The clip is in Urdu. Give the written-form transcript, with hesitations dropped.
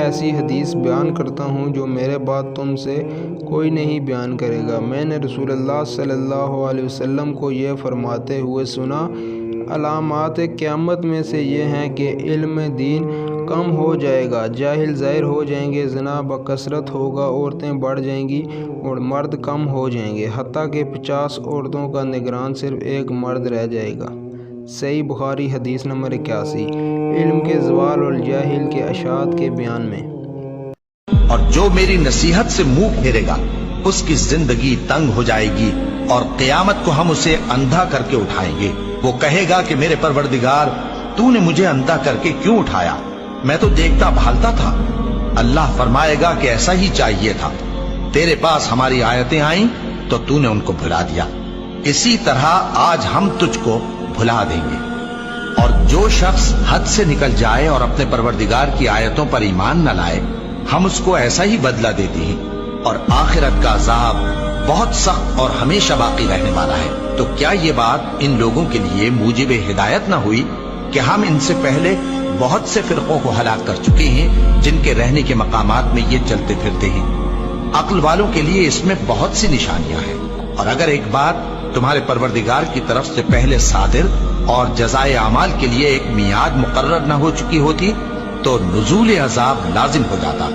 ایسی حدیث بیان کرتا ہوں جو میرے بعد تم سے کوئی نہیں بیان کرے گا۔ میں نے رسول اللہ صلی اللہ علیہ وسلم کو یہ فرماتے ہوئے سنا، علامات قیامت میں سے یہ ہیں کہ علم دین کم ہو جائے گا، جاہل ظاہر ہو جائیں گے، زنا بکثرت ہوگا، عورتیں بڑھ جائیں گی اور مرد کم ہو جائیں گے، حتیٰ کہ 50 عورتوں کا نگران صرف ایک مرد رہ جائے گا۔ صحیح بخاری حدیث نمبر 81۔ علم کے زوال اور جاہل کے اشاعت کے بیان میں۔ اور جو میری نصیحت سے منہ پھیرے گا اس کی زندگی تنگ ہو جائے گی، اور قیامت کو ہم اسے اندھا کر کے اٹھائیں گے۔ وہ کہے گا کہ میرے پروردگار، تو نے مجھے اندھا کر کے کیوں اٹھایا؟ میں تو دیکھتا بھالتا تھا۔ اللہ فرمائے گا کہ ایسا ہی چاہیے تھا، تیرے پاس ہماری آیتیں آئیں تو تو نے ان کو بھلا دیا، اسی طرح آج ہم تجھ کو بھلا دیں گے۔ اور جو شخص حد سے نکل جائے اور اپنے پروردگار کی آیتوں پر ایمان نہ لائے، ہم اس کو ایسا ہی بدلہ دیتے ہیں، اور آخرت کا عذاب بہت سخت اور ہمیشہ باقی رہنے والا ہے۔ تو کیا یہ بات ان لوگوں کے لیے موجب ہدایت نہ ہوئی کہ ہم ان سے پہلے بہت سے فرقوں کو ہلاک کر چکے ہیں جن کے رہنے کے مقامات میں یہ چلتے پھرتے ہیں؟ عقل والوں کے لیے اس میں بہت سی نشانیاں ہیں، اور اگر ایک بات تمہارے پروردگار کی طرف سے پہلے صادر اور جزائے اعمال کے لیے ایک میعاد مقرر نہ ہو چکی ہوتی تو نزول عذاب لازم ہو جاتا۔